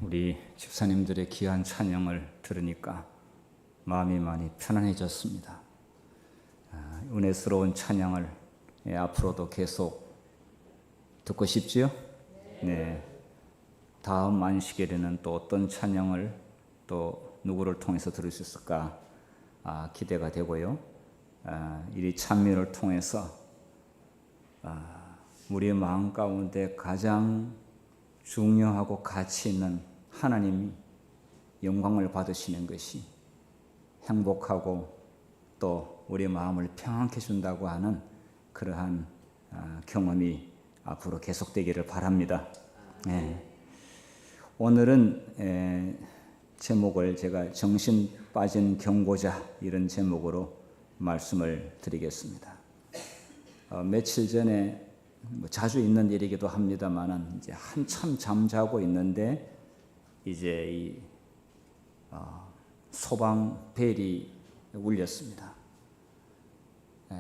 우리 집사님들의 귀한 찬양을 들으니까 마음이 많이 편안해졌습니다. 은혜스러운 찬양을 앞으로도 계속 듣고 싶지요? 네. 다음 안식일에는 또 어떤 찬양을 또 누구를 통해서 들을 수 있을까 기대가 되고요. 이 찬미를 통해서 우리 마음 가운데 가장 중요하고 가치 있는 하나님이 영광을 받으시는 것이 행복하고 또 우리 마음을 평안케 준다고 하는 그러한 경험이 앞으로 계속되기를 바랍니다. 오늘은 제목을 제가 정신 빠진 경고자 이런 제목으로 말씀을 드리겠습니다. 며칠 전에 자주 있는 일이기도 합니다만은 이제 한참 잠자고 있는데 이제 이 소방 벨이 울렸습니다.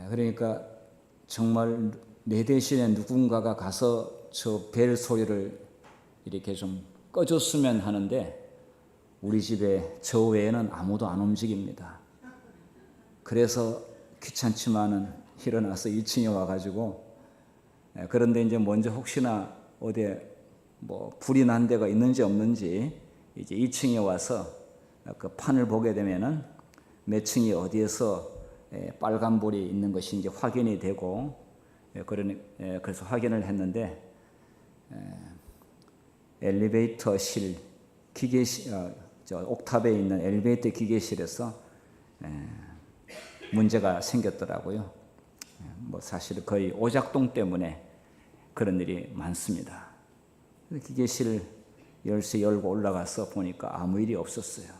그러니까 정말 내 대신에 누군가가 가서 저 벨 소리를 이렇게 좀 꺼줬으면 하는데 우리 집에 저 외에는 아무도 안 움직입니다. 그래서 귀찮지만은 일어나서 1층에 와가지고 그런데 이제 먼저 혹시나 어디에 불이 난 데가 있는지 없는지 이제 2층에 와서 그 판을 보게 되면은 몇 층이 어디에서 빨간 불이 있는 것이 이제 확인이 되고 그래서 확인을 했는데 엘리베이터실 기계실 옥탑에 있는 엘리베이터 기계실에서 문제가 생겼더라고요. 사실 거의 오작동 때문에 그런 일이 많습니다. 기계실 열쇠 열고 올라가서 보니까 아무 일이 없었어요.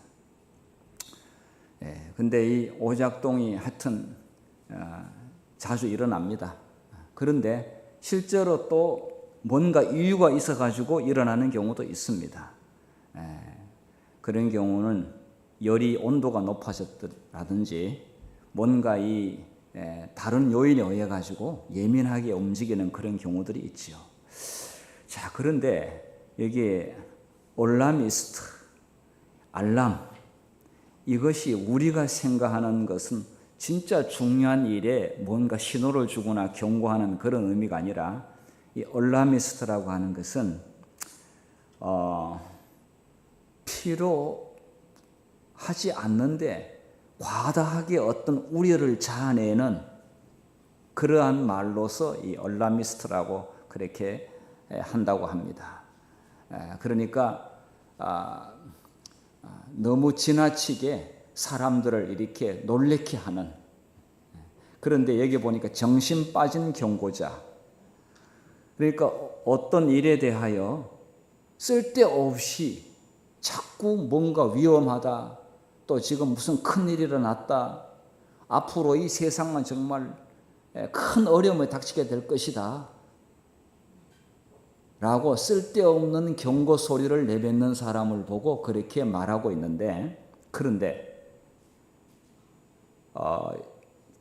근데 이 오작동이 하여튼 자주 일어납니다. 그런데 실제로 또 뭔가 이유가 있어가지고 일어나는 경우도 있습니다. 그런 경우는 열이 온도가 높아졌다든지 뭔가 다른 요인에 의해 가지고 예민하게 움직이는 그런 경우들이 있지요. 자, 그런데 여기에 올라미스트, 알람, 이것이 우리가 생각하는 것은 진짜 중요한 일에 뭔가 신호를 주거나 경고하는 그런 의미가 아니라 이 올라미스트라고 하는 것은 필요하지 않는데 과다하게 어떤 우려를 자아내는 그러한 말로서 이 얼라미스트라고 그렇게 한다고 합니다. 그러니까 너무 지나치게 사람들을 이렇게 놀래게 하는, 그런데 여기 보니까 정신 빠진 경고자, 그러니까 어떤 일에 대하여 쓸데없이 자꾸 뭔가 위험하다, 또 지금 무슨 큰일이 일어났다, 앞으로 이 세상은 정말 큰 어려움에 닥치게 될 것이다 라고 쓸데없는 경고 소리를 내뱉는 사람을 보고 그렇게 말하고 있는데, 그런데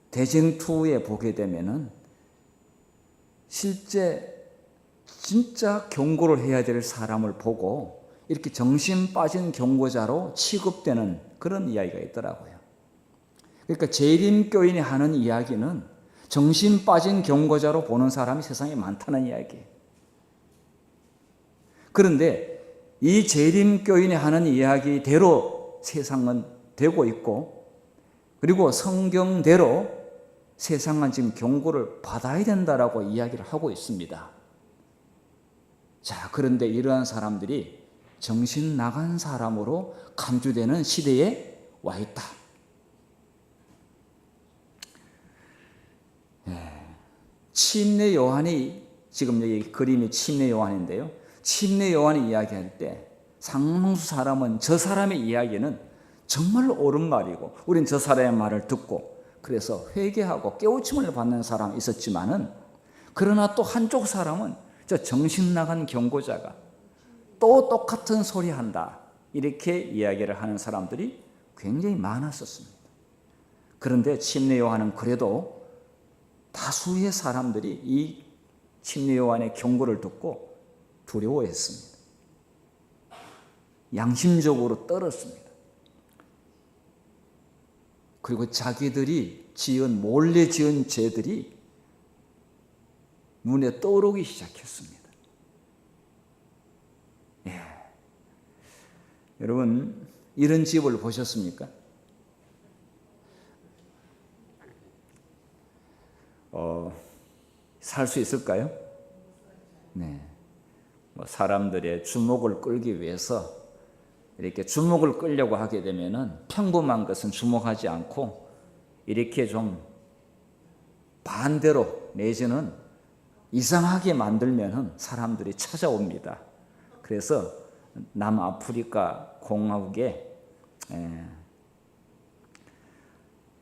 대쟁투에 보게 되면은 실제 진짜 경고를 해야 될 사람을 보고 이렇게 정신 빠진 경고자로 취급되는 그런 이야기가 있더라고요. 그러니까 재림교인이 하는 이야기는 정신 빠진 경고자로 보는 사람이 세상에 많다는 이야기예요. 그런데 이 재림교인이 하는 이야기대로 세상은 되고 있고, 그리고 성경대로 세상은 지금 경고를 받아야 된다라고 이야기를 하고 있습니다. 자, 그런데 이러한 사람들이 정신 나간 사람으로 간주되는 시대에 와 있다. 침례 요한이, 지금 여기 그림이 침례 요한인데요. 침례 요한이 이야기할 때 상당수 사람은 저 사람의 이야기는 정말 옳은 말이고 우린 저 사람의 말을 듣고 그래서 회개하고 깨우침을 받는 사람이 있었지만은, 그러나 또 한쪽 사람은 저 정신 나간 경고자가 또 똑같은 소리 한다 이렇게 이야기를 하는 사람들이 굉장히 많았었습니다. 그런데 침례 요한은 그래도 다수의 사람들이 이 침례 요한의 경고를 듣고 두려워했습니다. 양심적으로 떨었습니다. 그리고 자기들이 몰래 지은 죄들이 눈에 떠오르기 시작했습니다. 예. 여러분, 이런 집을 보셨습니까? 살 수 있을까요? 네. 사람들의 주목을 끌기 위해서 이렇게 주목을 끌려고 하게 되면은 평범한 것은 주목하지 않고 이렇게 좀 반대로 내지는 이상하게 만들면은 사람들이 찾아옵니다. 그래서 남아프리카 공화국에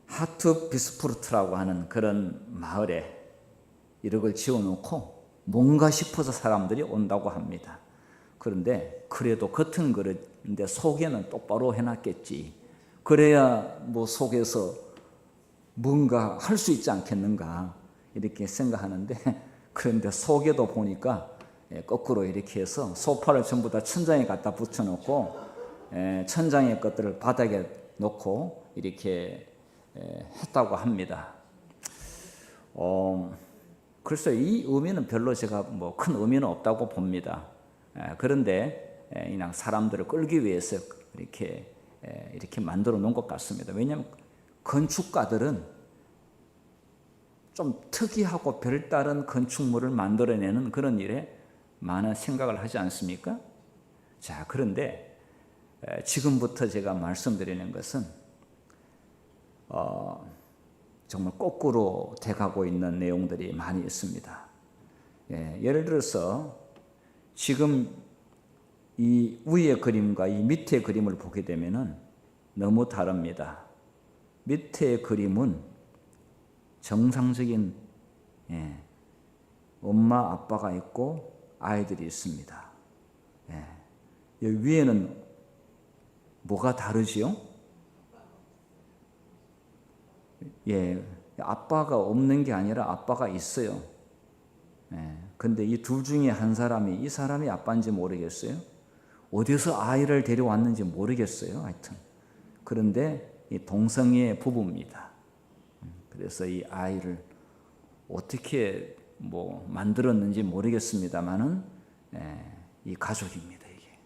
하트비스푸르트라고 하는 그런 마을에 이런 걸 지어놓고 뭔가 싶어서 사람들이 온다고 합니다. 그런데 그래도 겉은 그런데 속에는 똑바로 해놨겠지. 그래야 뭐 속에서 뭔가 할 수 있지 않겠는가 이렇게 생각하는데, 그런데 속에도 보니까 거꾸로 이렇게 해서 소파를 전부 다 천장에 갖다 붙여놓고 천장의 것들을 바닥에 놓고 이렇게 했다고 합니다. 글쎄 이 의미는 별로 제가 뭐 큰 의미는 없다고 봅니다. 그런데 그냥 사람들을 끌기 위해서 이렇게 만들어 놓은 것 같습니다. 왜냐하면 건축가들은 좀 특이하고 별다른 건축물을 만들어내는 그런 일에 많은 생각을 하지 않습니까? 자, 그런데 지금부터 제가 말씀드리는 것은 정말 거꾸로 돼가고 있는 내용들이 많이 있습니다. 예를 들어서 지금 이 위의 그림과 이 밑의 그림을 보게 되면은 너무 다릅니다. 밑의 그림은 정상적인 엄마 아빠가 있고 아이들이 있습니다. 여기 위에는 뭐가 다르지요? 아빠가 없는 게 아니라 아빠가 있어요. 근데 이 둘 중에 한 사람이, 이 사람이 아빠인지 모르겠어요. 어디서 아이를 데려왔는지 모르겠어요. 하여튼. 그런데 이 동성애 부부입니다. 그래서 이 아이를 어떻게 뭐 만들었는지 모르겠습니다만은 이 가족입니다. 이게.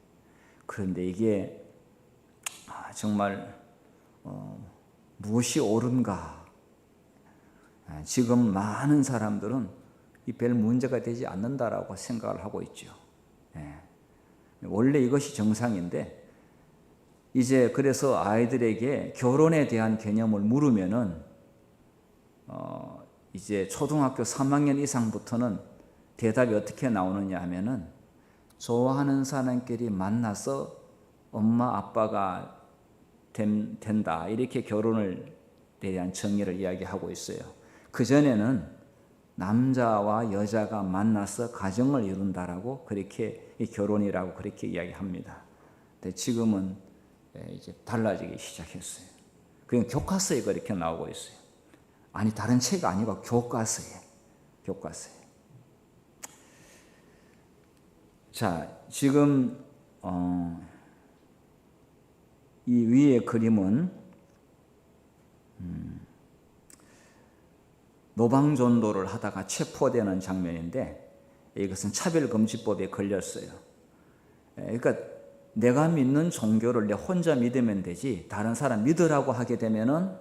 그런데 이게 정말 무엇이 옳은가? 지금 많은 사람들은 이 별 문제가 되지 않는다라고 생각을 하고 있죠. 원래 이것이 정상인데 이제 그래서 아이들에게 결혼에 대한 개념을 물으면은 이제 초등학교 3학년 이상부터는 대답이 어떻게 나오느냐 하면은 좋아하는 사람끼리 만나서 엄마 아빠가 된다 이렇게 결혼을 대한 정의를 이야기하고 있어요. 그전에는 남자와 여자가 만나서 가정을 이룬다라고 그렇게 결혼이라고 그렇게 이야기합니다. 근데 지금은 이제 달라지기 시작했어요. 그냥 교과서에 그렇게 나오고 있어요. 아니 다른 책 아니고 교과서에. 자, 지금 이 위의 그림은 노방전도를 하다가 체포되는 장면인데 이것은 차별금지법에 걸렸어요. 그러니까 내가 믿는 종교를 내 혼자 믿으면 되지 다른 사람 믿으라고 하게 되면은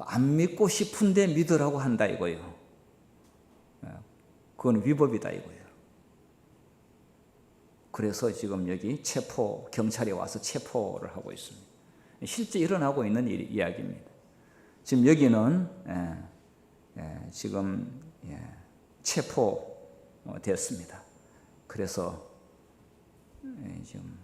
안 믿고 싶은데 믿으라고 한다 이거예요. 그건 위법이다 이거예요. 그래서 지금 여기 경찰이 와서 체포를 하고 있습니다. 실제 일어나고 있는 이야기입니다. 지금 여기는 지금 체포됐습니다. 그래서 지금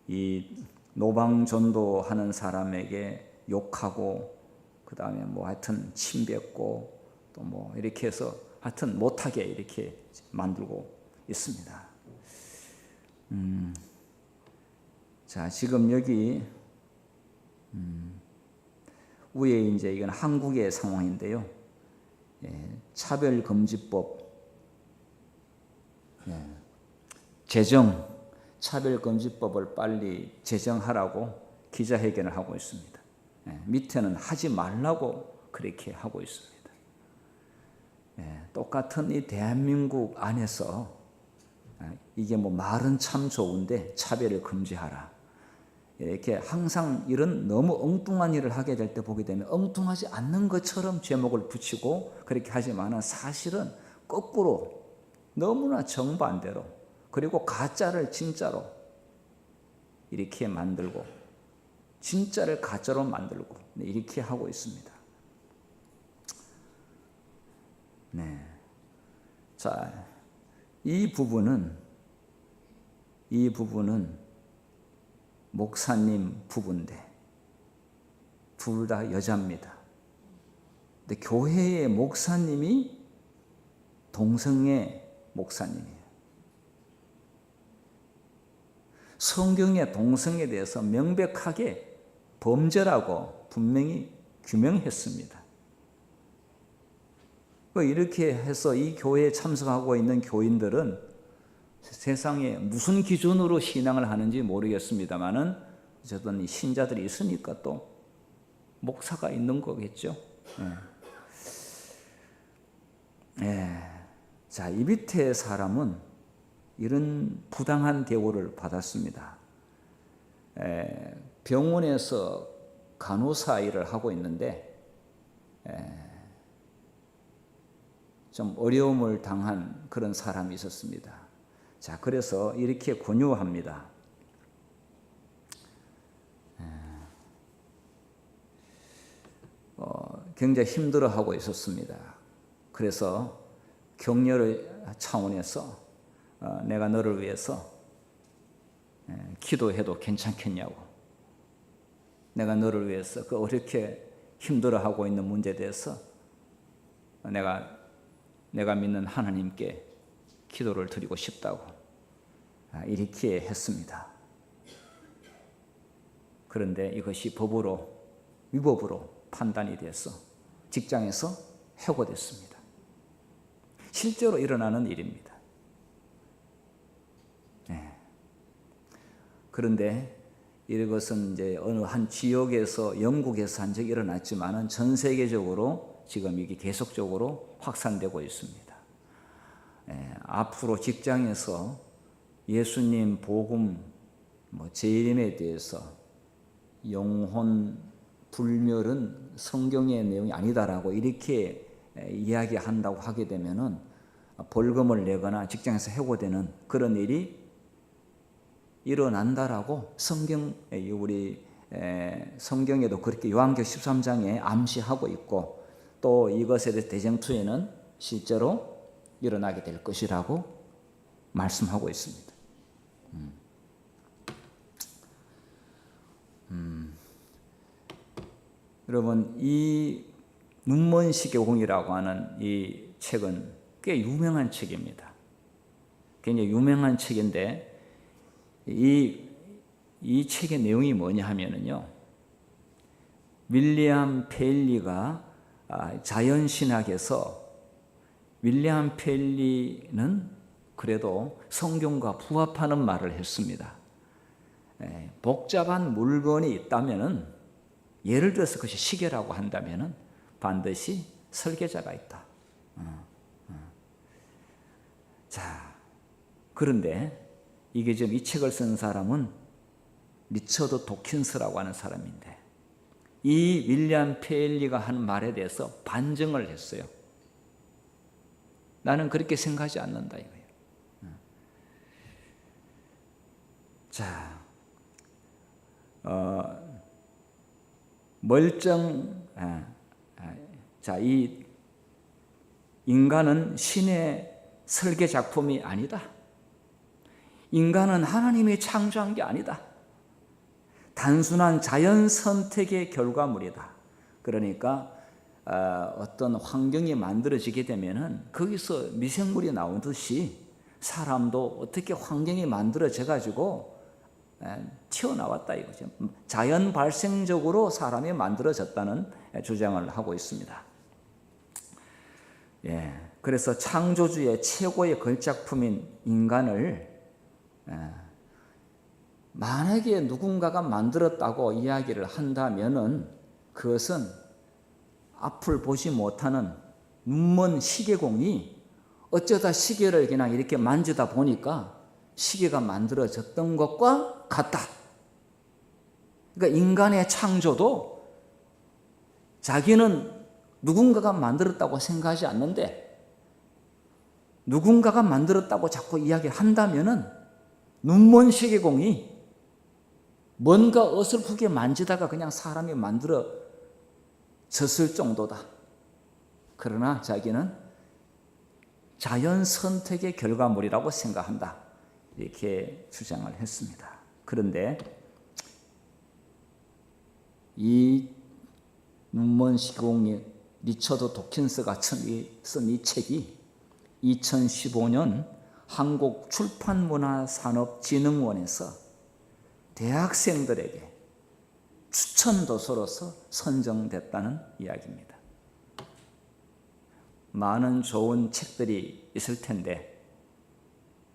이 노방전도하는 사람에게 욕하고 그 다음에 뭐 하여튼 침뱉고 또 뭐 이렇게 해서 하여튼 못하게 이렇게 만들고 있습니다. 자, 지금 여기 위에 이제 이건 한국의 상황인데요. 차별금지법 차별금지법을 빨리 제정하라고 기자회견을 하고 있습니다. 밑에는 하지 말라고 그렇게 하고 있습니다. 똑같은 이 대한민국 안에서 이게 뭐 말은 참 좋은데 차별을 금지하라. 이렇게 항상 이런 너무 엉뚱한 일을 하게 될 때 보게 되면 엉뚱하지 않는 것처럼 제목을 붙이고 그렇게 하지만은 사실은 거꾸로 너무나 정반대로 그리고 가짜를 진짜로 이렇게 만들고 진짜를 가짜로 만들고 이렇게 하고 있습니다. 네. 자, 이 부분은 목사님 부부인데 둘 다 여자입니다. 근데 교회의 목사님이 동성애 목사님이에요. 성경의 동성애에 대해서 명백하게 범죄라고 분명히 규명했습니다. 이렇게 해서 이 교회에 참석하고 있는 교인들은 세상에 무슨 기준으로 신앙을 하는지 모르겠습니다만은 어쨌든 신자들이 있으니까 또 목사가 있는 거겠죠. 자, 이 밑에 사람은 이런 부당한 대우를 받았습니다. 병원에서 간호사 일을 하고 있는데 좀 어려움을 당한 그런 사람이 있었습니다. 자, 그래서 이렇게 권유합니다. 굉장히 힘들어하고 있었습니다. 그래서 격려의 차원에서 내가 너를 위해서 기도해도 괜찮겠냐고, 내가 너를 위해서 그 어렵게 힘들어하고 있는 문제에 대해서 내가 믿는 하나님께 기도를 드리고 싶다고 이렇게 했습니다. 그런데 이것이 위법으로 판단이 돼서 직장에서 해고됐습니다. 실제로 일어나는 일입니다. 그런데 이것은 이제 어느 한 지역에서 영국에서 한 적이 일어났지만은 전 세계적으로 지금 이게 계속적으로 확산되고 있습니다. 앞으로 직장에서 예수님 복음, 재림에 대해서 영혼 불멸은 성경의 내용이 아니다라고 이렇게 이야기한다고 하게 되면은 벌금을 내거나 직장에서 해고되는 그런 일이 일어난다라고 성경에도 그렇게 요한계시록 13장에 암시하고 있고 또 이것에 대해 대쟁투에는 실제로 일어나게 될 것이라고 말씀하고 있습니다. 여러분, 이 눈먼식의 공이라고 하는 이 책은 꽤 유명한 책입니다. 굉장히 유명한 책인데 이 책의 내용이 뭐냐 하면은요, 윌리엄 페일리가 자연신학에서 윌리엄 페일리는 그래도 성경과 부합하는 말을 했습니다. 복잡한 물건이 있다면은, 예를 들어서 그것이 시계라고 한다면은 반드시 설계자가 있다. 자, 그런데 이게 지금 이 책을 쓴 사람은 리처드 도킨스라고 하는 사람인데 이 윌리엄 페일리가 한 말에 대해서 반증을 했어요. 나는 그렇게 생각하지 않는다 이거예요. 자, 이 인간은 신의 설계 작품이 아니다. 인간은 하나님이 창조한 게 아니다. 단순한 자연 선택의 결과물이다. 그러니까 어떤 환경이 만들어지게 되면은 거기서 미생물이 나오듯이 사람도 어떻게 환경이 만들어져 가지고 튀어나왔다 이거죠. 자연 발생적으로 사람이 만들어졌다는 주장을 하고 있습니다. 그래서 창조주의 최고의 걸작품인 인간을 만약에 누군가가 만들었다고 이야기를 한다면은 그것은 앞을 보지 못하는 눈먼 시계공이 어쩌다 시계를 그냥 이렇게 만지다 보니까 시계가 만들어졌던 것과 같다. 그러니까 인간의 창조도 자기는 누군가가 만들었다고 생각하지 않는데 누군가가 만들었다고 자꾸 이야기를 한다면은 눈먼 시계공이 뭔가 어설프게 만지다가 그냥 사람이 만들어졌을 정도다. 그러나 자기는 자연 선택의 결과물이라고 생각한다. 이렇게 주장을 했습니다. 그런데 이 눈먼 시계공이 리처드 도킨스가 쓴 이 책이 2015년 한국출판문화산업진흥원에서 대학생들에게 추천도서로서 선정됐다는 이야기입니다. 많은 좋은 책들이 있을 텐데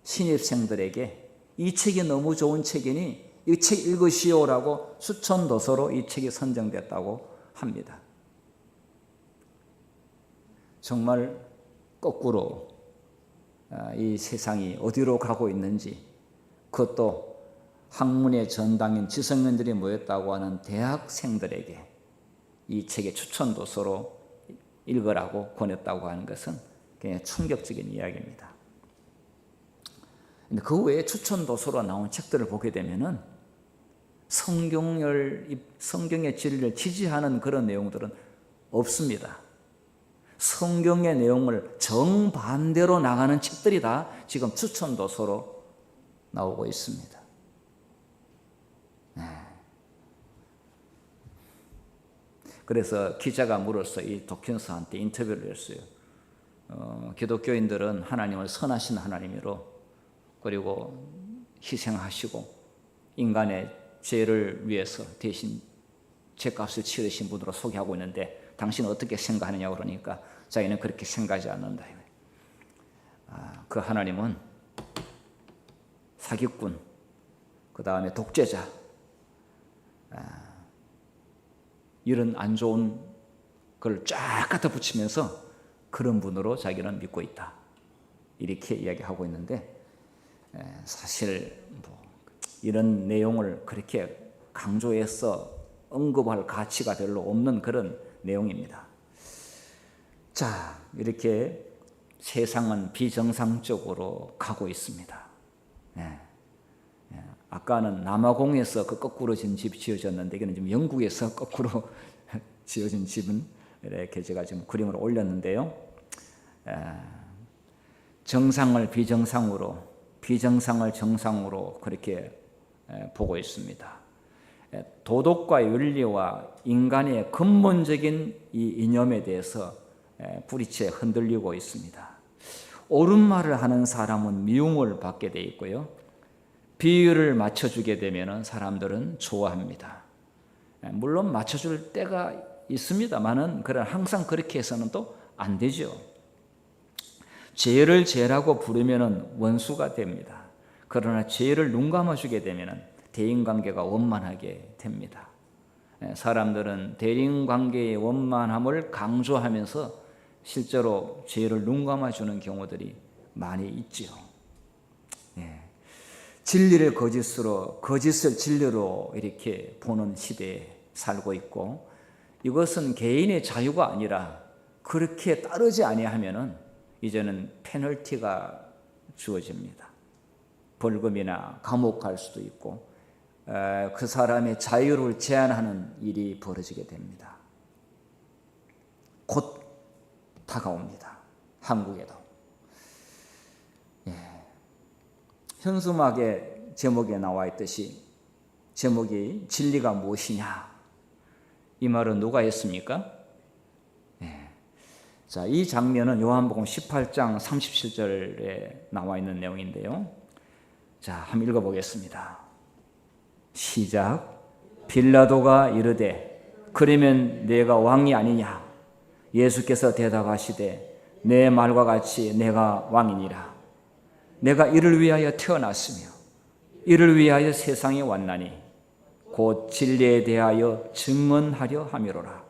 신입생들에게 이 책이 너무 좋은 책이니 이 책 읽으시오라고 추천도서로 이 책이 선정됐다고 합니다. 정말 거꾸로 이 세상이 어디로 가고 있는지, 그것도 학문의 전당인 지성인들이 모였다고 하는 대학생들에게 이 책의 추천도서로 읽으라고 권했다고 하는 것은 굉장히 충격적인 이야기입니다. 근데 그 외에 추천도서로 나온 책들을 보게 되면은 성경의 진리를 지지하는 그런 내용들은 없습니다. 성경의 내용을 정반대로 나가는 책들이 다 지금 추천도서로 나오고 있습니다. 그래서 기자가 물어서 이 도킨스한테 인터뷰를 했어요. 기독교인들은 하나님을 선하신 하나님으로, 그리고 희생하시고 인간의 죄를 위해서 대신 죄값을 치르신 분으로 소개하고 있는데 당신은 어떻게 생각하느냐고 그러니까 자기는 그렇게 생각하지 않는다. 그 하나님은 사기꾼, 그 다음에 독재자, 이런 안 좋은 걸 쫙 갖다 붙이면서 그런 분으로 자기는 믿고 있다. 이렇게 이야기하고 있는데 사실 이런 내용을 그렇게 강조해서 언급할 가치가 별로 없는 그런 내용입니다. 자, 이렇게 세상은 비정상적으로 가고 있습니다. 아까는 남아공에서 그 거꾸로 진 집이 지어졌는데 이거는 지금 영국에서 거꾸로 지어진 집은 이렇게 제가 지금 그림을 올렸는데요. 정상을 비정상으로, 비정상을 정상으로 그렇게 보고 있습니다. 도덕과 윤리와 인간의 근본적인 이 이념에 대해서 뿌리채 흔들리고 있습니다. 옳은 말을 하는 사람은 미움을 받게 돼 있고요. 비율을 맞춰주게 되면 사람들은 좋아합니다. 물론 맞춰줄 때가 있습니다만은 항상 그렇게 해서는 또 안 되죠. 죄를 죄라고 부르면 원수가 됩니다. 그러나 죄를 눈 감아주게 되면 대인관계가 원만하게 됩니다. 사람들은 대인관계의 원만함을 강조하면서 실제로 죄를 눈 감아주는 경우들이 많이 있지요. 진리를 거짓으로, 거짓을 진리로 이렇게 보는 시대에 살고 있고, 이것은 개인의 자유가 아니라 그렇게 따르지 아니하면은 이제는 페널티가 주어집니다. 벌금이나 감옥 갈 수도 있고 그 사람의 자유를 제한하는 일이 벌어지게 됩니다. 곧 다가옵니다. 한국에도. 현수막의 제목에 나와 있듯이 제목이 진리가 무엇이냐, 이 말은 누가 했습니까? 자, 이 장면은 요한복음 18장 37절에 나와 있는 내용인데요. 자, 한번 읽어보겠습니다. 시작. 빌라도가 이르되 그러면 내가 왕이 아니냐? 예수께서 대답하시되 내 말과 같이 내가 왕이니라. 내가 이를 위하여 태어났으며 이를 위하여 세상에 왔나니 곧 진리에 대하여 증언하려 함이로라.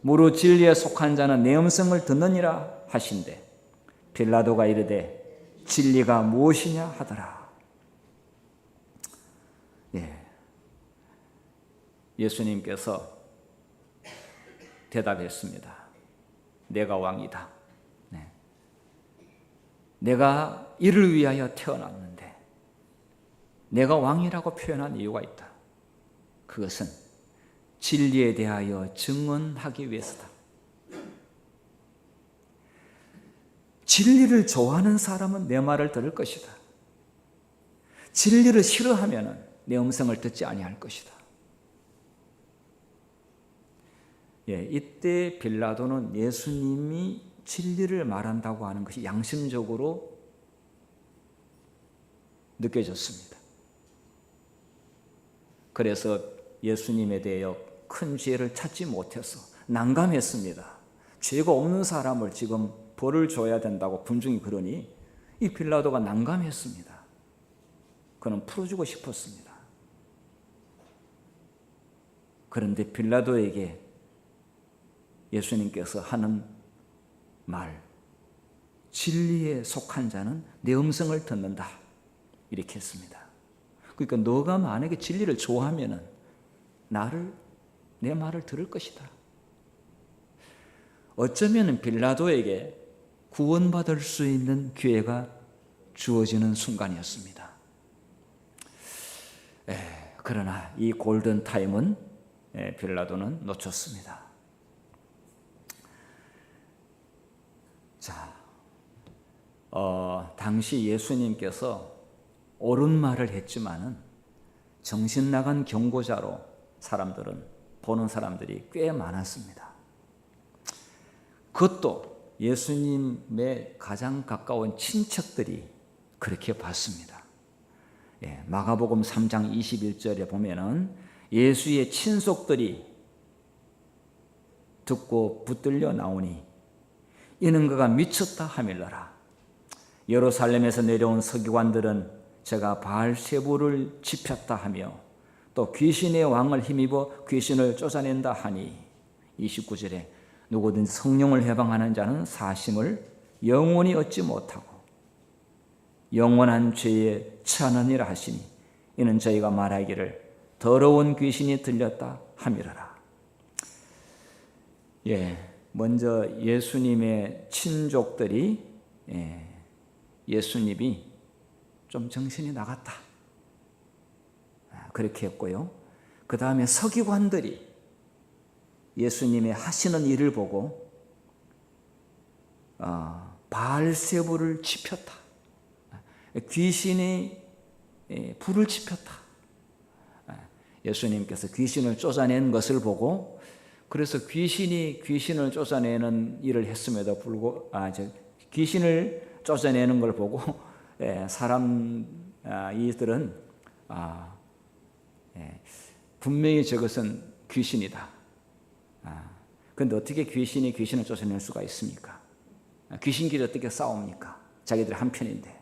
무릇 진리에 속한 자는 내 음성을 듣느니라 하신대 빌라도가 이르되 진리가 무엇이냐 하더라. 예수님께서 대답했습니다. 내가 왕이다. 내가 이를 위하여 태어났는데 내가 왕이라고 표현한 이유가 있다. 그것은 진리에 대하여 증언하기 위해서다. 진리를 좋아하는 사람은 내 말을 들을 것이다. 진리를 싫어하면 내 음성을 듣지 아니할 것이다. 이때 빌라도는 예수님이 진리를 말한다고 하는 것이 양심적으로 느껴졌습니다. 그래서 예수님에 대하여 큰 죄를 찾지 못해서 난감했습니다. 죄가 없는 사람을 지금 벌을 줘야 된다고 군중이 그러니 이 빌라도가 난감했습니다. 그는 풀어주고 싶었습니다. 그런데 빌라도에게 예수님께서 하는 말, 진리에 속한 자는 내 음성을 듣는다, 이렇게 했습니다. 그러니까 너가 만약에 진리를 좋아하면 내 말을 들을 것이다. 어쩌면 빌라도에게 구원받을 수 있는 기회가 주어지는 순간이었습니다. 그러나 이 골든타임은 빌라도는 놓쳤습니다. 자, 당시 예수님께서 옳은 말을 했지만은 정신 나간 경고자로 보는 사람들이 꽤 많았습니다. 그것도 예수님의 가장 가까운 친척들이 그렇게 봤습니다. 마가복음 3장 21절에 보면은 예수의 친속들이 듣고 붙들려 나오니 이는 그가 미쳤다 하밀러라. 예루살렘에서 내려온 서기관들은 제가 바알세부를 지폈다 하며 또 귀신의 왕을 힘입어 귀신을 쫓아낸다 하니 29절에 누구든 성령을 해방하는 자는 사심을 영원히 얻지 못하고 영원한 죄에 처하느니라 하시니 이는 저희가 말하기를 더러운 귀신이 들렸다 함이라라. 먼저 예수님의 친족들이 예수님이 좀 정신이 나갔다, 그렇게 했고요. 그 다음에 서기관들이 예수님의 하시는 일을 보고 바알세부를 지폈다, 귀신이 불을 지폈다. 예수님께서 귀신을 쫓아낸 것을 보고 그래서 귀신을 쫓아내는 일을 했음에도 불구하고 귀신을 쫓아내는 걸 보고 이들은 분명히 저것은 귀신이다. 그런데 어떻게 귀신이 귀신을 쫓아낼 수가 있습니까? 귀신끼리 어떻게 싸웁니까? 자기들이 한 편인데.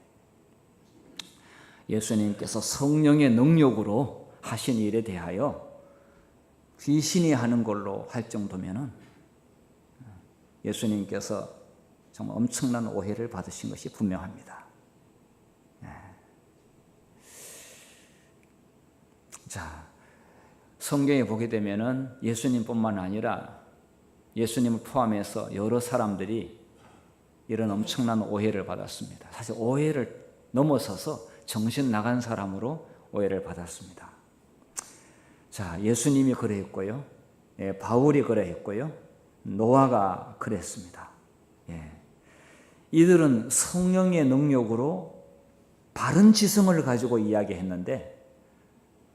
예수님께서 성령의 능력으로 하신 일에 대하여 귀신이 하는 걸로 할 정도면은 예수님께서 정말 엄청난 오해를 받으신 것이 분명합니다. 자, 성경에 보게 되면은 예수님뿐만 아니라 예수님을 포함해서 여러 사람들이 이런 엄청난 오해를 받았습니다. 사실 오해를 넘어서서 정신 나간 사람으로 오해를 받았습니다. 자, 예수님이 그러했고요. 바울이 그러했고요. 노아가 그랬습니다. 이들은 성령의 능력으로 바른 지성을 가지고 이야기했는데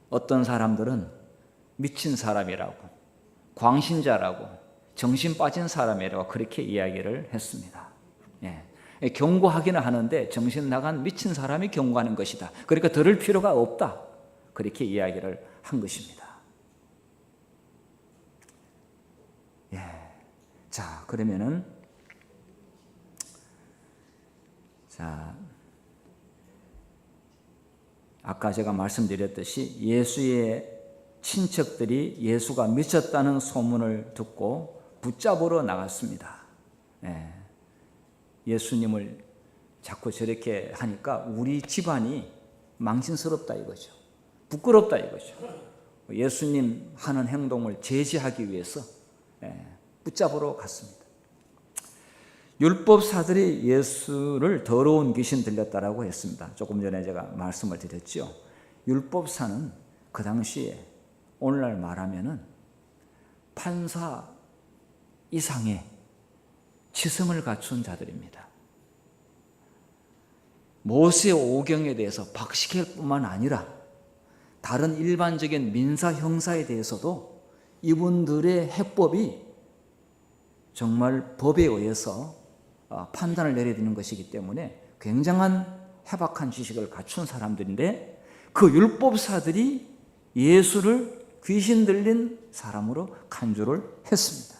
어떤 사람들은 미친 사람이라고, 광신자라고, 정신 빠진 사람이라고 그렇게 이야기를 했습니다. 경고하기는 하는데 정신 나간 미친 사람이 경고하는 것이다. 그러니까 들을 필요가 없다. 그렇게 이야기를 한 것입니다. 자, 그러면은 아까 제가 말씀드렸듯이 예수의 친척들이 예수가 미쳤다는 소문을 듣고 붙잡으러 나갔습니다. 예수님을 자꾸 저렇게 하니까 우리 집안이 망신스럽다 이거죠. 부끄럽다 이거죠. 예수님 하는 행동을 제지하기 위해서 붙잡으러 갔습니다. 율법사들이 예수를 더러운 귀신 들렸다라고 했습니다. 조금 전에 제가 말씀을 드렸죠. 율법사는 그 당시에 오늘날 말하면은 판사 이상의 지성을 갖춘 자들입니다. 모세 오경에 대해서 박시kel뿐만 아니라 다른 일반적인 민사 형사에 대해서도 이분들의 해법이 정말 법에 의해서 판단을 내려야 되는 것이기 때문에 굉장한 해박한 지식을 갖춘 사람들인데 그 율법사들이 예수를 귀신 들린 사람으로 간주를 했습니다.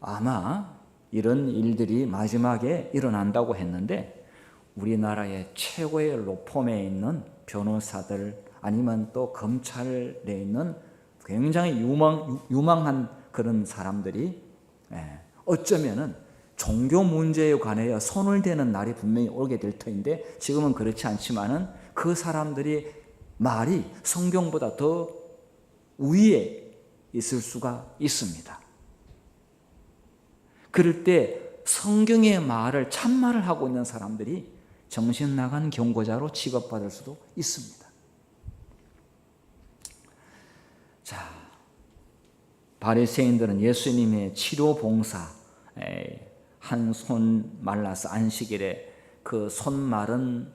아마 이런 일들이 마지막에 일어난다고 했는데 우리나라의 최고의 로펌에 있는 변호사들 아니면 또 검찰에 있는 굉장히 유망한 그런 사람들이 어쩌면은 종교 문제에 관하여 손을 대는 날이 분명히 오게 될 터인데 지금은 그렇지 않지만은 그 사람들이 말이 성경보다 더 위에 있을 수가 있습니다. 그럴 때 성경의 말을 참말을 하고 있는 사람들이 정신 나간 경고자로 취급받을 수도 있습니다. 자, 바리새인들은 예수님의 치료 봉사, 한 손 말라서 안식일에 그 손 마른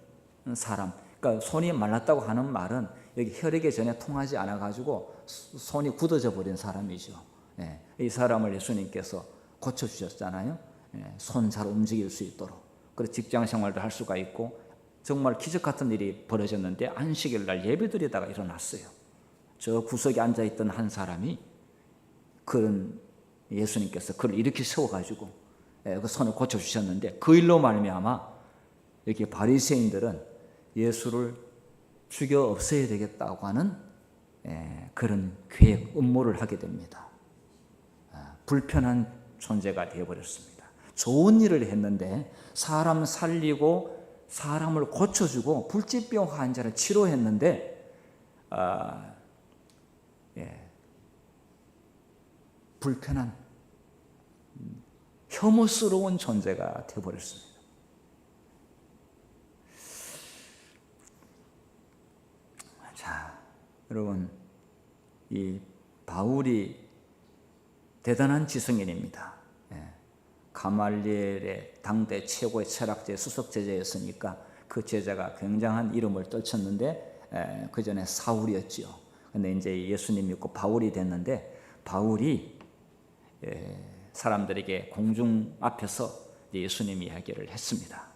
사람, 그러니까 손이 말랐다고 하는 말은 여기 혈액이 전혀 통하지 않아 가지고 손이 굳어져 버린 사람이죠. 이 사람을 예수님께서 고쳐 주셨잖아요. 손 잘 움직일 수 있도록. 그래서 직장 생활도 할 수가 있고 정말 기적 같은 일이 벌어졌는데 안식일 날 예배드리다가 일어났어요. 저 구석에 앉아 있던 한 사람이 그런 예수님께서 그를 이렇게 세워가지고 그 손을 고쳐 주셨는데 그 일로 말미암아 이렇게 바리새인들은 예수를 죽여 없애야 되겠다고 하는 그런 계획, 음모를 하게 됩니다. 불편한 존재가 되어버렸습니다. 좋은 일을 했는데 사람 살리고 사람을 고쳐주고 불치병 환자를 치료했는데 불편한 혐오스러운 존재가 되어버렸습니다. 자, 여러분, 이 바울이 대단한 지성인입니다. 가말리엘의 당대 최고의 철학제 수석 제자였으니까 그 제자가 굉장한 이름을 떨쳤는데 그 전에 사울이었지요. 근데 이제 예수님 믿고 바울이 됐는데 바울이 사람들에게 공중 앞에서 예수님 이야기를 했습니다.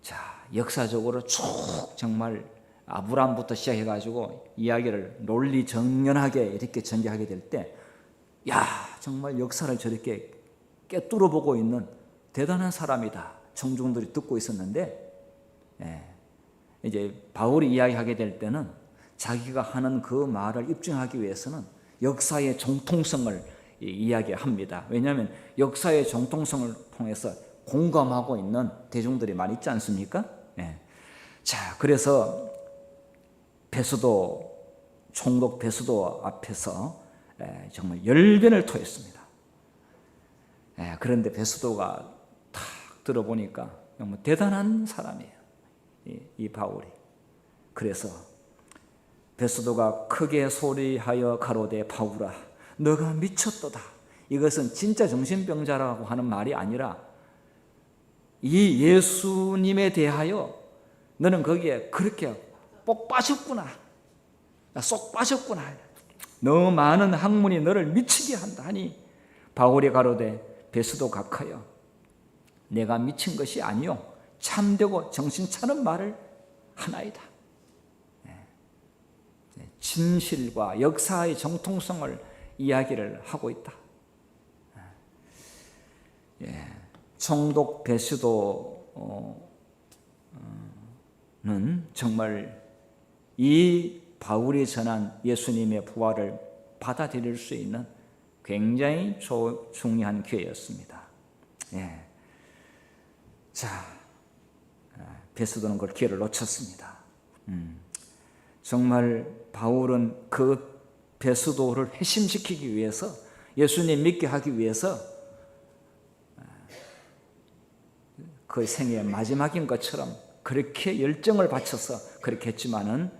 자, 역사적으로 쭉 정말 아브라함부터 시작해가지고 이야기를 논리정연하게 이렇게 전개하게 될 때, 야, 정말 역사를 저렇게 꿰뚫어 보고 있는 대단한 사람이다. 청중들이 듣고 있었는데, 이제 바울이 이야기하게 될 때는 자기가 하는 그 말을 입증하기 위해서는 역사의 정통성을 이야기합니다. 왜냐하면 역사의 정통성을 통해서 공감하고 있는 대중들이 많이 있지 않습니까? 자, 그래서 총독 베스도 앞에서 정말 열변을 토했습니다. 그런데 베스도가 탁 들어보니까 정말 대단한 사람이에요. 이 바울이. 그래서 베스도가 크게 소리하여 가로되 바울아 너가 미쳤도다. 이것은 진짜 정신병자라고 하는 말이 아니라 이 예수님에 대하여 너는 거기에 그렇게 꼭 빠졌구나. 쏙 빠졌구나. 너무 많은 학문이 너를 미치게 한다 하니 바울이 가로되 베스도 각하여 내가 미친 것이 아니요 참되고 정신 차는 말을 하나이다. 진실과 역사의 정통성을 이야기를 하고 있다. 총독 베스도 정말 이 바울이 전한 예수님의 부활을 받아들일 수 있는 굉장히 중요한 기회였습니다. 예. 자, 베스도는 그 기회를 놓쳤습니다. 정말 바울은 그 베스도를 회심시키기 위해서, 예수님 믿게 하기 위해서 그 생애의 마지막인 것처럼 그렇게 열정을 바쳐서 그렇게 했지만은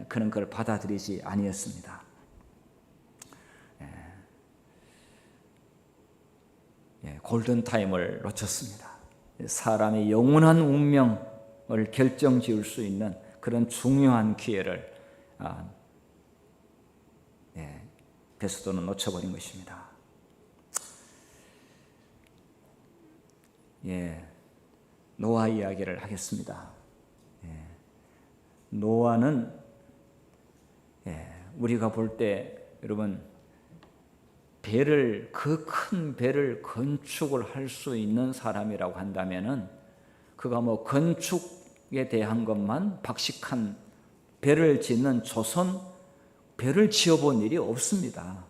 그는 그걸 받아들이지 아니했습니다. 골든 타임을 놓쳤습니다. 사람의 영원한 운명을 결정지을 수 있는 그런 중요한 기회를 베스도는 놓쳐버린 것입니다. 노아 이야기를 하겠습니다. 노아는 우리가 볼 때 여러분 그 큰 배를 건축을 할 수 있는 사람이라고 한다면은 그가 뭐 건축에 대한 것만 박식한 배를 짓는 조선 배를 지어본 일이 없습니다.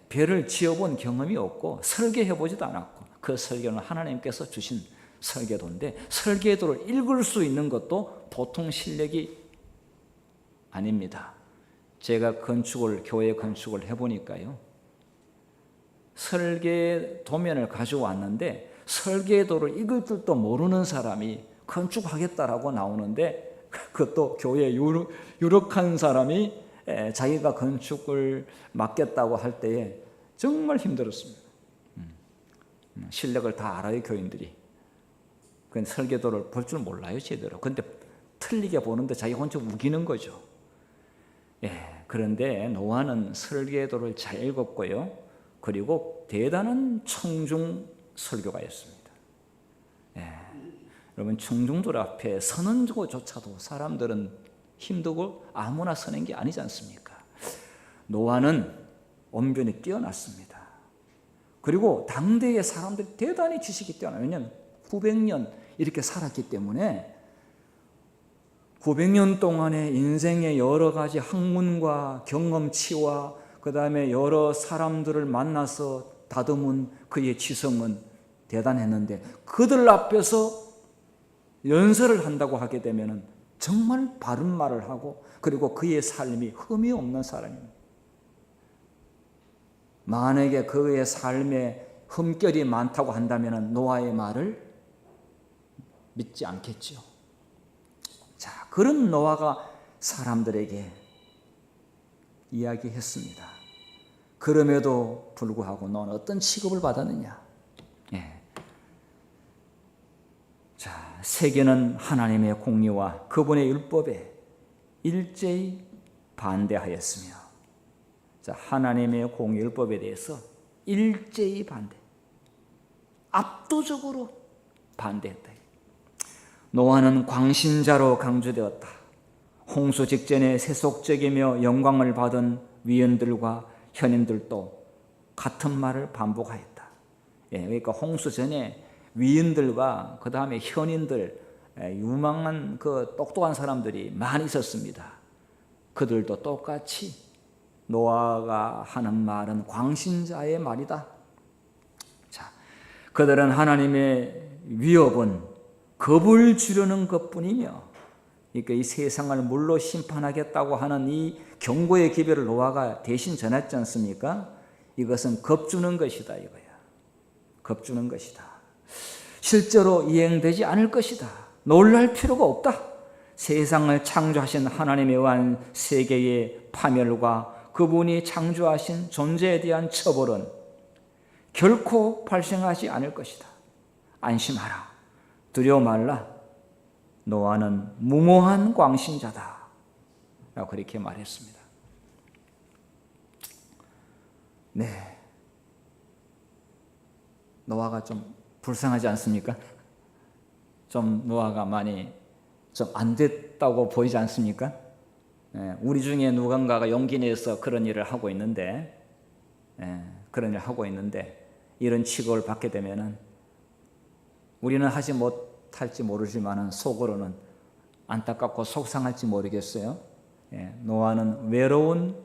배를 지어본 경험이 없고 설계해보지도 않았고 그 설계는 하나님께서 주신 설계도인데 설계도를 읽을 수 있는 것도 보통 실력이 아닙니다. 제가 교회 건축을 해보니까요. 설계 도면을 가져왔는데 설계도를 읽을 줄도 모르는 사람이 건축하겠다라고 나오는데 그것도 교회 유력한 사람이 자기가 건축을 맡겠다고 할 때에 정말 힘들었습니다. 실력을 다 알아요, 교인들이. 그건 설계도를 볼 줄 몰라요, 제대로. 근데 틀리게 보는데 자기 혼자 우기는 거죠. 그런데 노아는 설계도를 잘 읽었고요. 그리고 대단한 청중 설교가였습니다. 여러분 청중들 앞에 서는 것조차도 사람들은 힘들고 아무나 서는 게 아니지 않습니까? 노아는 언변이 뛰어났습니다. 그리고 당대의 사람들이 대단히 지식이 뛰어나요. 왜냐하면 900년 이렇게 살았기 때문에 900년 동안의 인생의 여러 가지 학문과 경험치와 그 다음에 여러 사람들을 만나서 다듬은 그의 지성은 대단했는데 그들 앞에서 연설을 한다고 하게 되면 정말 바른 말을 하고 그리고 그의 삶이 흠이 없는 사람입니다. 만약에 그의 삶에 흠결이 많다고 한다면 노아의 말을 믿지 않겠죠. 자, 그런 노아가 사람들에게 이야기했습니다. 그럼에도 불구하고 너는 어떤 취급을 받았느냐? 자, 세계는 하나님의 공의와 그분의 율법에 일제히 반대하였으며, 자, 하나님의 공의 율법에 대해서 일제히 압도적으로 반대했다. 노아는 광신자로 강조되었다. 홍수 직전에 세속적이며 영광을 받은 위원들과 현인들도 같은 말을 반복하였다. 그러니까 홍수 전에 위인들과 그 다음에 현인들, 유망한 그 똑똑한 사람들이 많이 있었습니다. 그들도 똑같이 노아가 하는 말은 광신자의 말이다. 자, 그들은 하나님의 위협은 겁을 주려는 것뿐이며, 그러니까 이 세상을 물로 심판하겠다고 하는 이 경고의 기별을 노아가 대신 전했지 않습니까? 이것은 겁주는 것이다 이거야. 겁주는 것이다. 실제로 이행되지 않을 것이다. 놀랄 필요가 없다. 세상을 창조하신 하나님에 의한 세계의 파멸과 그분이 창조하신 존재에 대한 처벌은 결코 발생하지 않을 것이다. 안심하라. 두려워 말라. 노아는 무모한 광신자다 라고 그렇게 말했습니다. 네, 노아가 좀 불쌍하지 않습니까? 좀 노아가 많이 좀 안 됐다고 보이지 않습니까? 우리 중에 누군가가 용기 내서 그런 일을 하고 있는데, 이런 취급을 받게 되면은 우리는 하지 못할지 모르지만 속으로는 안타깝고 속상할지 모르겠어요. 노아는 외로운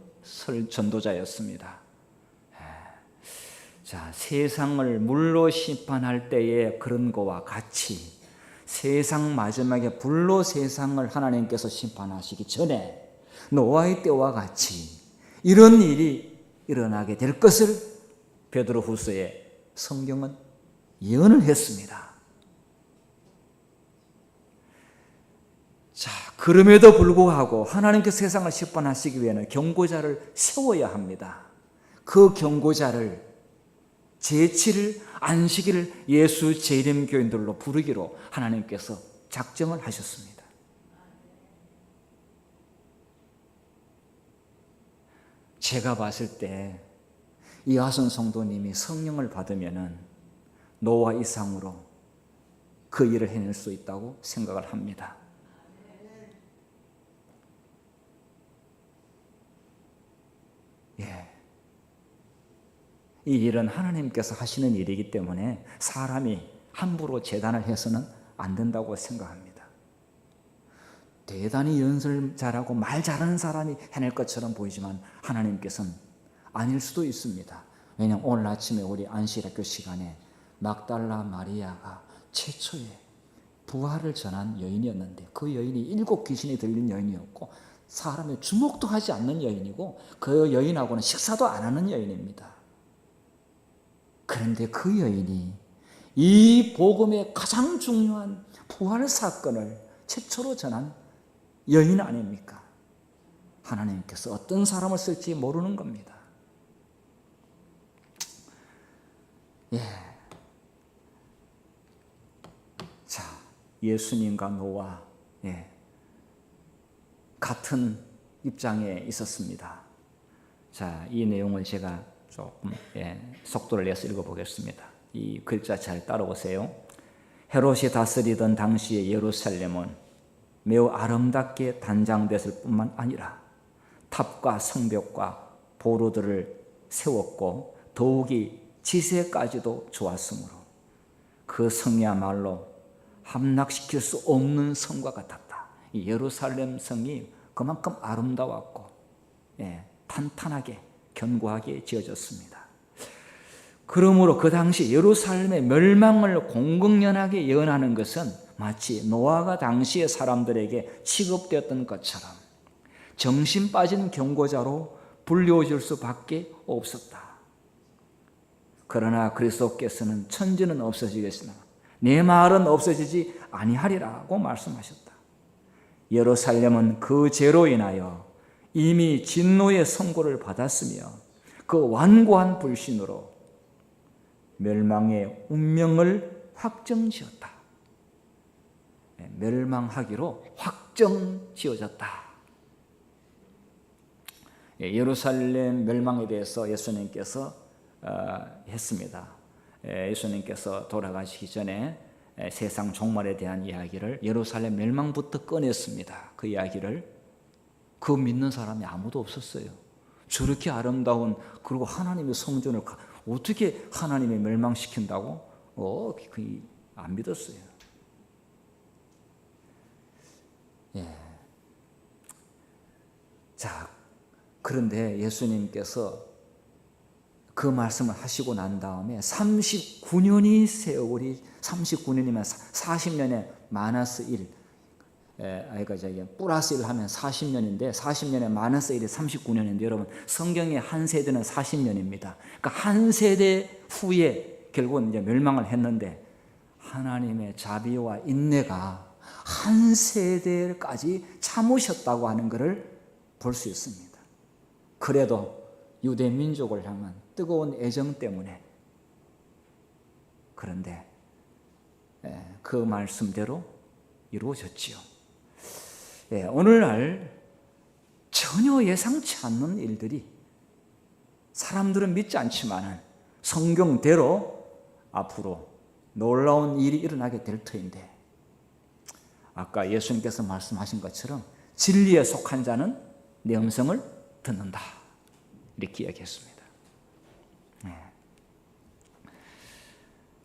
전도자였습니다. 자, 세상을 물로 심판할 때의 그런 거와 같이 세상 마지막에 불로 세상을 하나님께서 심판하시기 전에 노아의 때와 같이 이런 일이 일어나게 될 것을 베드로후서에 성경은 예언을 했습니다. 자, 그럼에도 불구하고 하나님께서 세상을 심판하시기 위해는 경고자를 세워야 합니다. 그 경고자를 제7일 안식일을 예수 재림 교인들로 부르기로 하나님께서 작정을 하셨습니다. 제가 봤을 때 이하선 성도님이 성령을 받으면은 노아 이상으로 그 일을 해낼 수 있다고 생각을 합니다. 이 일은 하나님께서 하시는 일이기 때문에 사람이 함부로 재단을 해서는 안 된다고 생각합니다. 대단히 연설 잘하고 말 잘하는 사람이 해낼 것처럼 보이지만 하나님께서는 아닐 수도 있습니다. 왜냐하면 오늘 아침에 우리 안식일학교 시간에 막달라 마리아가 최초의 부활을 전한 여인이었는데 그 여인이 7 귀신이 들린 여인이었고 사람의 주목도 하지 않는 여인이고 그 여인하고는 식사도 안 하는 여인입니다. 그런데 그 여인이 이 복음의 가장 중요한 부활 사건을 최초로 전한 여인 아닙니까? 하나님께서 어떤 사람을 쓸지 모르는 겁니다. 자, 예수님과 노아 같은 입장에 있었습니다. 자, 이 내용을 제가 조금 속도를 내서 읽어보겠습니다. 이 글자 잘 따라오세요. 헤롯이 다스리던 당시의 예루살렘은 매우 아름답게 단장됐을 뿐만 아니라 탑과 성벽과 보루들을 세웠고 더욱이 지세까지도 좋았으므로 그 성이야말로 함락시킬 수 없는 성과 같았다. 이 예루살렘 성이 그만큼 아름다웠고 탄탄하게 견고하게 지어졌습니다. 그러므로 그 당시 예루살렘의 멸망을 공공연하게 예언하는 것은 마치 노아가 당시의 사람들에게 취급되었던 것처럼 정신 빠진 경고자로 불려질 수밖에 없었다. 그러나 그리스도께서는 천지는 없어지겠으나 내 말은 없어지지 아니하리라고 말씀하셨다. 예루살렘은 그 죄로 인하여 이미 진노의 선고를 받았으며 그 완고한 불신으로 멸망의 운명을 확정지었다. 멸망하기로 확정지어졌다. 예루살렘 멸망에 대해서 예수님께서 했습니다. 예수님께서 돌아가시기 전에 세상 종말에 대한 이야기를 예루살렘 멸망부터 꺼냈습니다. 그 이야기를 그 믿는 사람이 아무도 없었어요. 저렇게 아름다운 그리고 하나님의 성전을 어떻게 하나님이 멸망시킨다고? 안 믿었어요. 자, 그런데 예수님께서 그 말씀을 하시고 난 다음에 39년이 세월이 39년이면 40년에 마이너스 1 플러스 1 하면 40년인데 40년에 마이너스 1이 39년인데 여러분 성경의 한 세대는 40년입니다. 그러니까 한 세대 후에 결국은 이제 멸망을 했는데 하나님의 자비와 인내가 한 세대까지 참으셨다고 하는 것을 볼 수 있습니다. 그래도 유대 민족을 향한 뜨거운 애정 때문에 그런데 그 말씀대로 이루어졌지요. 오늘날 전혀 예상치 않는 일들이 사람들은 믿지 않지만 성경대로 앞으로 놀라운 일이 일어나게 될 터인데 아까 예수님께서 말씀하신 것처럼 진리에 속한 자는 내 음성을 듣는다 이렇게 이야기했습니다.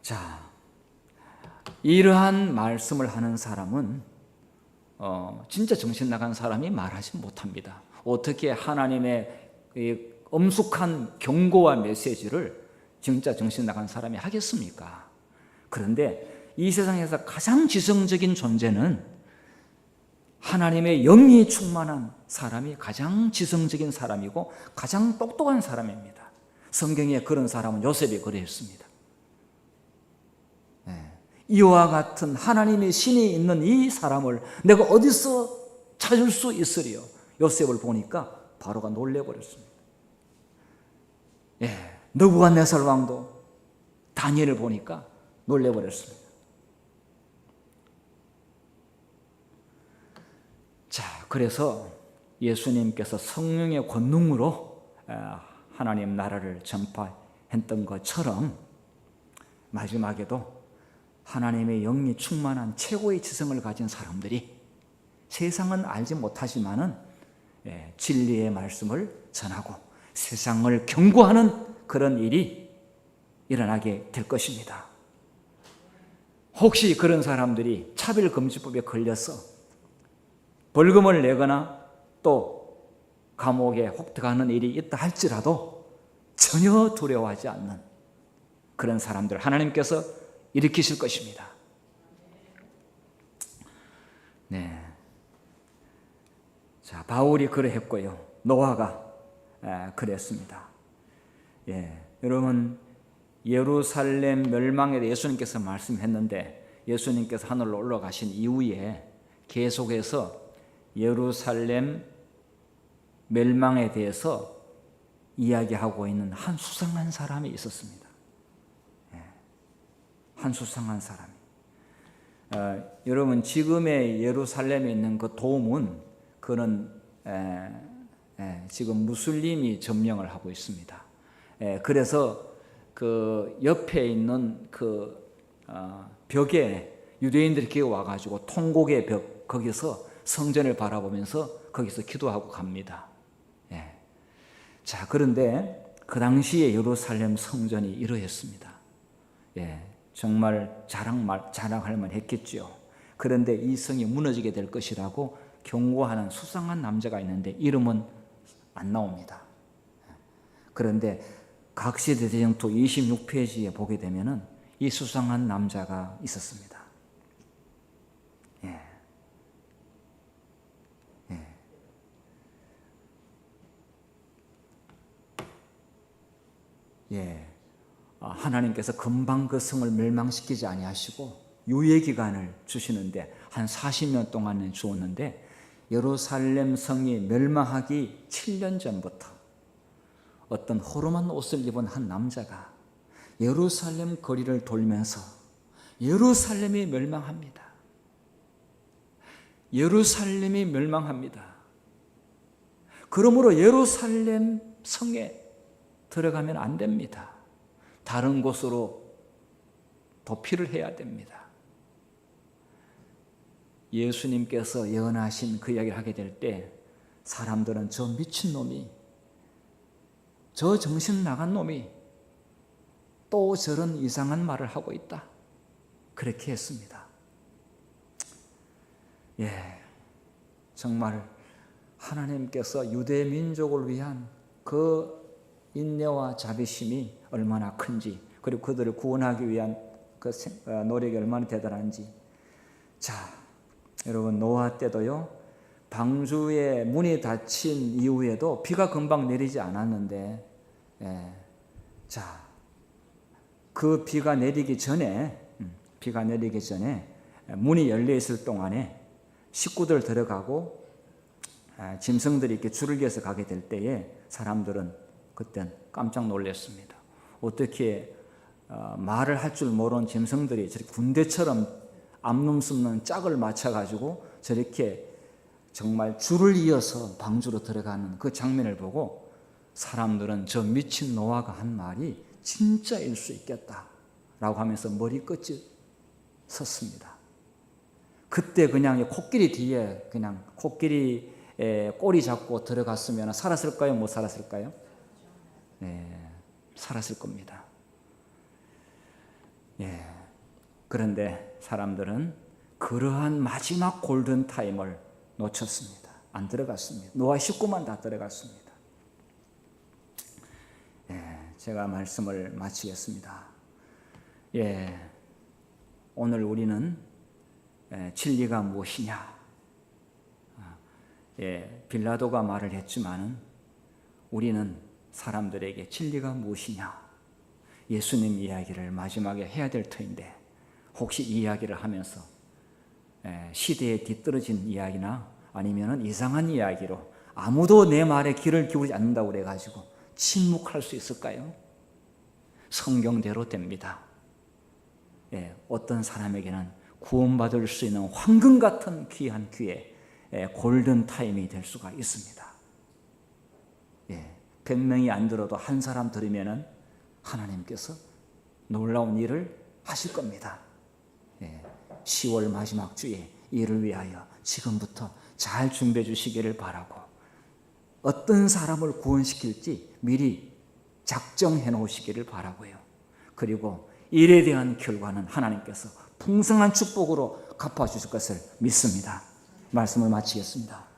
자, 이러한 말씀을 하는 사람은 진짜 정신 나간 사람이 말하지 못합니다. 어떻게 하나님의 이 엄숙한 경고와 메시지를 진짜 정신 나간 사람이 하겠습니까? 그런데 이 세상에서 가장 지성적인 존재는 하나님의 영이 충만한 사람이 가장 지성적인 사람이고 가장 똑똑한 사람입니다. 성경에 그런 사람은 요셉이 그랬습니다. 이와 같은 하나님의 신이 있는 이 사람을 내가 어디서 찾을 수 있으리요? 요셉을 보니까 바로가 놀래버렸습니다. 느부갓네살 왕도 다니엘을 보니까 놀래버렸습니다. 자, 그래서 예수님께서 성령의 권능으로 하나님 나라를 전파했던 것처럼 마지막에도 하나님의 영이 충만한 최고의 지성을 가진 사람들이 세상은 알지 못하지만은 진리의 말씀을 전하고 세상을 경고하는 그런 일이 일어나게 될 것입니다. 혹시 그런 사람들이 차별금지법에 걸려서 벌금을 내거나 또 감옥에 혹독하는 일이 있다 할지라도 전혀 두려워하지 않는 그런 사람들 하나님께서 일으키실 것입니다. 네. 자, 바울이 그러했고요. 노아가 그랬습니다. 여러분, 예루살렘 멸망에 대해 예수님께서 말씀했는데 예수님께서 하늘로 올라가신 이후에 계속해서 예루살렘 멸망에 대해서 이야기하고 있는 한 수상한 사람이 있었습니다. 한 수상한 사람이. 여러분, 지금의 예루살렘에 있는 그 도움은 그는 지금 무슬림이 점령을 하고 있습니다. 그래서 그 옆에 있는 그 벽에 유대인들이 기어 와가지고 통곡의 벽 거기서 성전을 바라보면서 거기서 기도하고 갑니다. 자, 그런데 그 당시에 예루살렘 성전이 이러했습니다. 정말 자랑할 만했겠죠. 그런데 이 성이 무너지게 될 것이라고 경고하는 수상한 남자가 있는데 이름은 안 나옵니다. 그런데 각시대전투 26페이지에 보게 되면은 이 수상한 남자가 있었습니다. 하나님께서 금방 그 성을 멸망시키지 아니하시고 유예 기간을 주시는데 한 40년 동안은 주었는데 예루살렘 성이 멸망하기 7년 전부터 어떤 호름한 옷을 입은 한 남자가 예루살렘 거리를 돌면서 예루살렘이 멸망합니다. 예루살렘이 멸망합니다. 그러므로 예루살렘 성에 들어가면 안 됩니다. 다른 곳으로 도피를 해야 됩니다. 예수님께서 예언하신 그 이야기를 하게 될 때 사람들은 저 미친놈이, 저 정신 나간 놈이 또 저런 이상한 말을 하고 있다. 그렇게 했습니다. 정말 하나님께서 유대 민족을 위한 그 인내와 자비심이 얼마나 큰지, 그리고 그들을 구원하기 위한 그 노력이 얼마나 대단한지. 자, 여러분, 노아 때도요, 방주의 문이 닫힌 이후에도 비가 금방 내리지 않았는데, 자, 그 비가 내리기 전에 문이 열려 있을 동안에 식구들 들어가고 짐승들이 이렇게 줄을 이어서 가게 될 때에 사람들은 그땐 깜짝 놀랐습니다. 어떻게 말을 할 줄 모르는 짐승들이 저렇게 군대처럼 앞놈 숨는 짝을 맞춰가지고 저렇게 정말 줄을 이어서 방주로 들어가는 그 장면을 보고 사람들은 저 미친 노아가 한 말이 진짜일 수 있겠다라고 하면서 머리끝이 섰습니다. 그때 그냥 코끼리 뒤에 그냥 코끼리 꼬리 잡고 들어갔으면 살았을까요? 못 살았을까요? 살았을 겁니다. 그런데 사람들은 그러한 마지막 골든 타임을 놓쳤습니다. 안 들어갔습니다. 노아 식구만 다 들어갔습니다. 제가 말씀을 마치겠습니다. 오늘 우리는 진리가 무엇이냐? 빌라도가 말을 했지만은 우리는 사람들에게 진리가 무엇이냐? 예수님 이야기를 마지막에 해야 될 터인데 혹시 이 이야기를 하면서 시대에 뒤떨어진 이야기나 아니면은 이상한 이야기로 아무도 내 말에 귀를 기울이지 않는다고 그래가지고 침묵할 수 있을까요? 성경대로 됩니다. 어떤 사람에게는 구원받을 수 있는 황금 같은 귀한 기회, 골든 타임이 될 수가 있습니다. 100명이 안 들어도 한 사람 들으면은 하나님께서 놀라운 일을 하실 겁니다. 10월 마지막 주에 이를 위하여 지금부터 잘 준비해 주시기를 바라고, 어떤 사람을 구원시킬지 미리 작정해 놓으시기를 바라고요. 그리고 일에 대한 결과는 하나님께서 풍성한 축복으로 갚아주실 것을 믿습니다. 말씀을 마치겠습니다.